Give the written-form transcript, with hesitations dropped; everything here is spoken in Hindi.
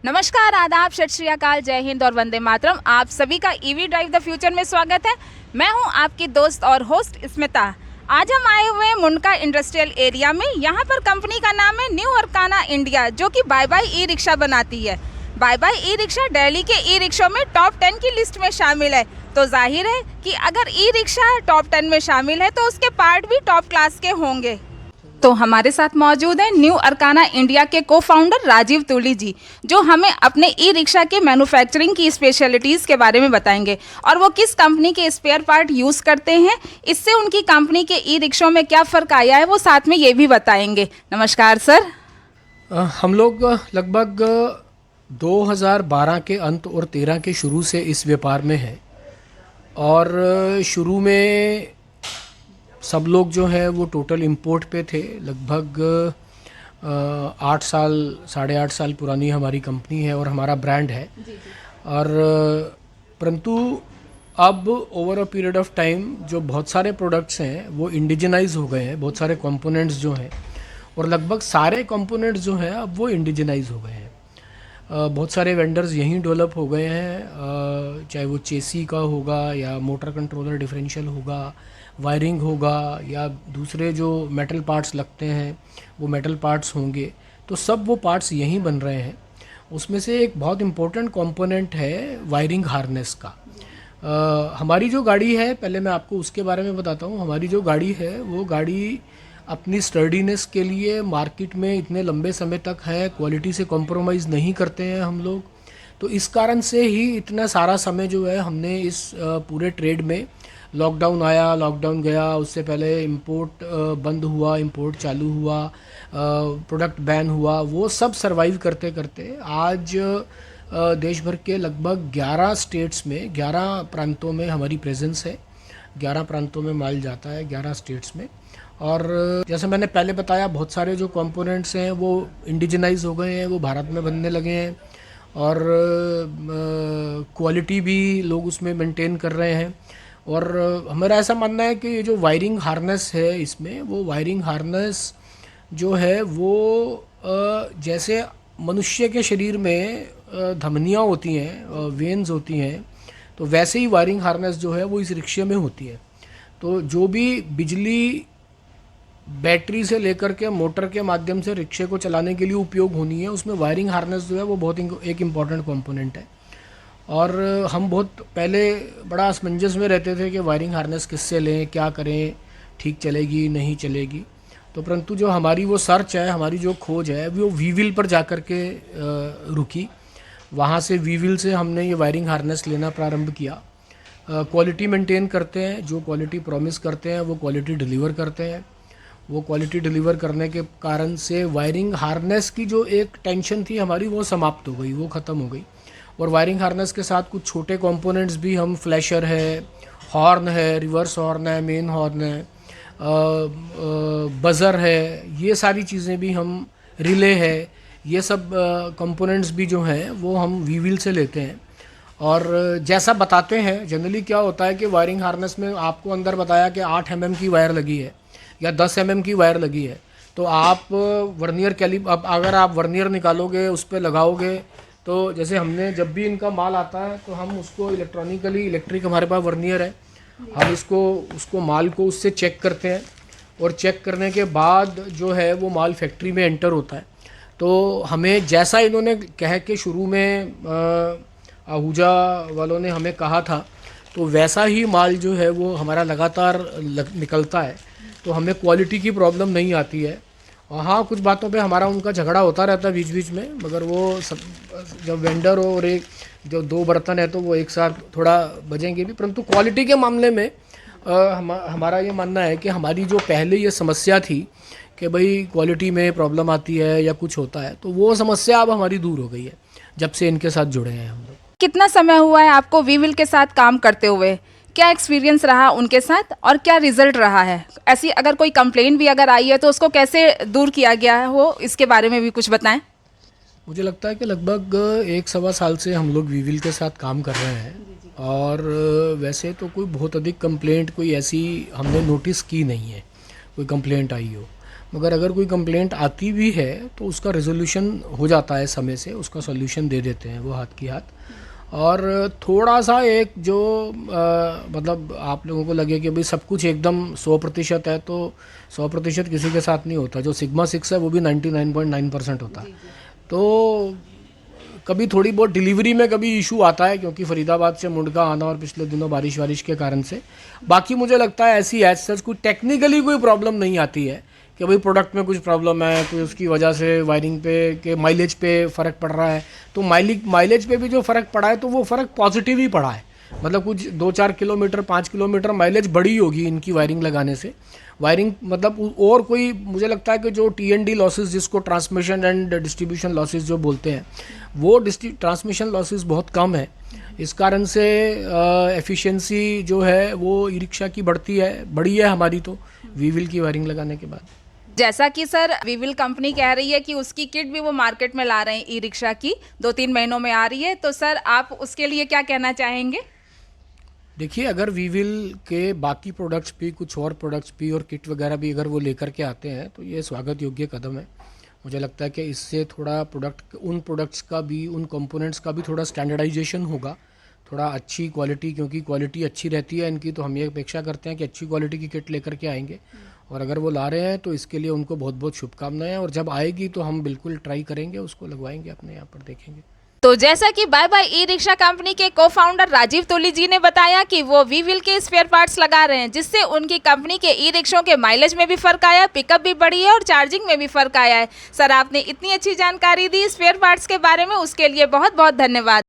नमस्कार, आदाब, सत श्री अकाल, जय हिंद और वंदे मातरम। आप सभी का ईवी ड्राइव द फ्यूचर में स्वागत है। मैं हूं आपकी दोस्त और होस्ट स्मिता। आज हम आए हुए हैं मुंडका इंडस्ट्रियल एरिया में। यहां पर कंपनी का नाम है न्यू अरकाना इंडिया, जो कि बाय बाय ई रिक्शा बनाती है। Bye bye e rickshaw Delhi के ई रिक्शा में टॉप 10 की लिस्ट में शामिल है। तो जाहिर है कि अगर ई रिक्शा टॉप 10 में शामिल है तो उसके पार्ट भी टॉप क्लास के होंगे। तो हमारे साथ मौजूद हैं न्यू अरकाना इंडिया के को फाउंडर राजीव तुली जी, जो हमें अपने ई रिक्शा के मैन्युफैक्चरिंग की स्पेशलिटीज़ के बारे में बताएंगे और वो किस कंपनी के स्पेयर पार्ट यूज़ करते हैं, इससे उनकी कंपनी के ई रिक्शों में क्या फ़र्क आया है वो साथ में ये भी बताएंगे। नमस्कार सर। हम लोग लगभग 2012 के अंत और 13 के शुरू से इस व्यापार में हैं और शुरू में सब लोग जो है वो टोटल इंपोर्ट पे थे। लगभग 8 साल 8.5 साल पुरानी हमारी कंपनी है और हमारा ब्रांड है। और परंतु अब over a period of time जो बहुत सारे प्रोडक्ट्स हैं वो इंडिजिनाइज हो गए हैं, बहुत सारे कंपोनेंट्स जो हैं, और लगभग सारे कंपोनेंट्स जो हैं अब वो इंडिजिनाइज हो गए हैं। बहुत सारे वेंडर्स यहीं डेवलप हो गए हैं, चाहे वो चेसी का होगा या मोटर कंट्रोलर डिफरेंशियल होगा, वायरिंग होगा या दूसरे जो मेटल पार्ट्स लगते हैं वो मेटल पार्ट्स होंगे। तो सब वो पार्ट्स यहीं बन रहे हैं। उसमें से एक बहुत इम्पोर्टेंट कंपोनेंट है वायरिंग हार्नेस का। हमारी जो गाड़ी है, पहले मैं आपको उसके बारे में बताता हूँ। हमारी जो गाड़ी है वो गाड़ी अपनी स्टर्डीनेस के लिए मार्केट में इतने लंबे समय तक है, क्वालिटी से कॉम्प्रोमाइज़ नहीं करते हैं हम लोग। तो इस कारण से ही इतना सारा समय जो है हमने इस पूरे ट्रेड में, लॉकडाउन आया, लॉकडाउन गया, उससे पहले इंपोर्ट बंद हुआ, इंपोर्ट चालू हुआ, प्रोडक्ट बैन हुआ, वो सब सरवाइव करते करते आज देश भर के लगभग 11 स्टेट्स में, 11 प्रांतों में हमारी प्रेजेंस है। 11 प्रांतों में माल जाता है, 11 स्टेट्स में। और जैसे मैंने पहले बताया, बहुत सारे जो कंपोनेंट्स हैं वो इंडिजिनाइज हो गए हैं, वो भारत में बनने लगे हैं और क्वालिटी भी लोग उसमें मेंटेन कर रहे हैं। और हमारा ऐसा मानना है कि ये जो वायरिंग हार्नेस है इसमें, वो वायरिंग हार्नेस जो है वो जैसे मनुष्य के शरीर में धमनियाँ होती हैं, वेन्स होती हैं, तो वैसे ही वायरिंग हार्नेस जो है वो इस रिक्शे में होती है। तो जो भी बिजली बैटरी से लेकर के मोटर के माध्यम से रिक्शे को चलाने के लिए उपयोग होनी है, उसमें वायरिंग हार्नेस जो है वो बहुत एक इम्पॉर्टेंट कंपोनेंट है। और हम बहुत पहले बड़ा असमंजस में रहते थे कि वायरिंग हार्नेस किससे लें, क्या करें, ठीक चलेगी नहीं चलेगी। तो परंतु जो हमारी वो सर्च है, हमारी जो खोज है, वो वीविल पर जा कर के रुकी। वहाँ से वीविल से हमने ये वायरिंग हार्नेस लेना प्रारंभ किया। क्वालिटी मेंटेन करते हैं, जो क्वालिटी प्रॉमिस करते हैं वो क्वालिटी डिलीवर करते हैं। वो क्वालिटी डिलीवर करने के कारण से वायरिंग हार्नेस की जो एक टेंशन थी हमारी, वो समाप्त हो गई, वो ख़त्म हो गई। और वायरिंग हार्नेस के साथ कुछ छोटे कंपोनेंट्स भी, हम फ्लैशर है, हॉर्न है, रिवर्स हॉर्न है, मेन हॉर्न है, बज़र है, ये सारी चीज़ें भी हम, रिले है, ये सब कंपोनेंट्स भी जो हैं वो हम वीविल से लेते हैं। और जैसा बताते हैं, जनरली क्या होता है कि वायरिंग हार्नेस में आपको अंदर बताया कि 8 mm की वायर लगी है या 10 mm की वायर लगी है, तो आप वर्नियर कैलिप, अब अगर आप वर्नियर निकालोगे, उस पर लगाओगे, तो जैसे हमने जब भी इनका माल आता है तो हम उसको इलेक्ट्रॉनिकली, इलेक्ट्रिक हमारे पास वर्नियर है, हम उसको माल को उससे चेक करते हैं और चेक करने के बाद जो है वो माल फैक्ट्री में एंटर होता है। तो हमें जैसा इन्होंने कह के शुरू में आहूजा वालों ने हमें कहा था, तो वैसा ही माल जो है वो हमारा लगातार निकलता है। तो हमें क्वालिटी की प्रॉब्लम नहीं आती है। और हाँ, कुछ बातों पे हमारा उनका झगड़ा होता रहता है बीच बीच में, मगर वो सब, जब वेंडर हो और एक जो 2 बर्तन है तो वो एक साथ थोड़ा बजेंगे भी। परंतु क्वालिटी के मामले में हमारा ये मानना है कि हमारी जो पहले ये समस्या थी कि भाई क्वालिटी में प्रॉब्लम आती है या कुछ होता है, तो वो समस्या अब हमारी दूर हो गई है जब से इनके साथ जुड़े हैं हम लोग। कितना समय हुआ है आपको वीविल के साथ काम करते हुए? क्या एक्सपीरियंस रहा उनके साथ और क्या रिजल्ट रहा है? ऐसी अगर कोई कंप्लेंट भी अगर आई है तो उसको कैसे दूर किया गया है, वो इसके बारे में भी कुछ बताएं। मुझे लगता है कि लगभग 1-1.25 साल से हम लोग वीविल के साथ काम कर रहे हैं और वैसे तो कोई बहुत अधिक कंप्लेंट कोई ऐसी हमने नोटिस की नहीं है, कोई कंप्लेंट आई हो। मगर अगर कोई कंप्लेंट आती भी है तो उसका रेजोल्यूशन हो जाता है समय से, उसका सॉल्यूशन दे देते हैं वो हाथ की हाथ। और थोड़ा सा एक जो मतलब आप लोगों को लगे कि भाई सब कुछ एकदम 100% है, तो 100% किसी के साथ नहीं होता। जो सिग्मा 6 है वो भी 99.9% होता है। तो कभी थोड़ी बहुत डिलीवरी में कभी इशू आता है, क्योंकि फरीदाबाद से मुंडका आना और पिछले दिनों बारिश के कारण से। बाकी मुझे लगता है ऐसी एज सच कोई टेक्निकली कोई प्रॉब्लम नहीं आती है कि भाई प्रोडक्ट में कुछ प्रॉब्लम है, कोई उसकी वजह से वायरिंग पे के माइलेज पे फ़र्क पड़ रहा है। तो माइलेज पे भी जो फ़र्क पड़ा है तो वो फ़र्क पॉजिटिव ही पड़ा है। मतलब कुछ 2-4 किलोमीटर 5 किलोमीटर माइलेज बढ़ी होगी इनकी वायरिंग लगाने से। वायरिंग मतलब और कोई मुझे लगता है कि जो TND लॉसेस, जिसको ट्रांसमिशन एंड डिस्ट्रीब्यूशन लॉसेस जो बोलते हैं, वो ट्रांसमिशन लॉसेस बहुत कम है। इस कारण से एफिशिएंसी जो है वो ई रिक्शा की बढ़ी है हमारी तो वीविल की वायरिंग लगाने के बाद। जैसा कि सर वीविल कंपनी कह रही है कि उसकी किट भी वो मार्केट में ला रहे हैं, ई रिक्शा की 2-3 महीनों में आ रही है, तो सर आप उसके लिए क्या कहना चाहेंगे? देखिए, अगर वीविल के बाकी प्रोडक्ट्स भी, कुछ और प्रोडक्ट्स भी और किट वगैरह भी अगर वो लेकर के आते हैं तो ये स्वागत योग्य कदम है। मुझे लगता है कि इससे थोड़ा उन प्रोडक्ट्स का भी, उन कंपोनेंट्स का भी थोड़ा स्टैंडर्डाइजेशन होगा, थोड़ा अच्छी क्वालिटी, क्योंकि क्वालिटी अच्छी रहती है इनकी, तो हम ये अपेक्षा करते हैं कि अच्छी क्वालिटी की किट लेकर के आएंगे। और अगर वो ला रहे हैं तो इसके लिए उनको बहुत बहुत शुभकामनाएं, और जब आएगी तो हम बिल्कुल ट्राई करेंगे, उसको लगवाएंगे, अपने यहाँ पर देखेंगे। तो जैसा कि bye bye e rickshaw company के को फाउंडर राजीव तुली जी ने बताया कि वो वीविल के स्पेयर पार्ट्स लगा रहे हैं, जिससे उनकी कंपनी के ई रिक्शों के माइलेज में भी फर्क आया, पिकअप भी बढ़ी है और चार्जिंग में भी फर्क आया है। सर, आपने इतनी अच्छी जानकारी दी स्पेयर पार्ट्स के बारे में, उसके लिए बहुत बहुत धन्यवाद।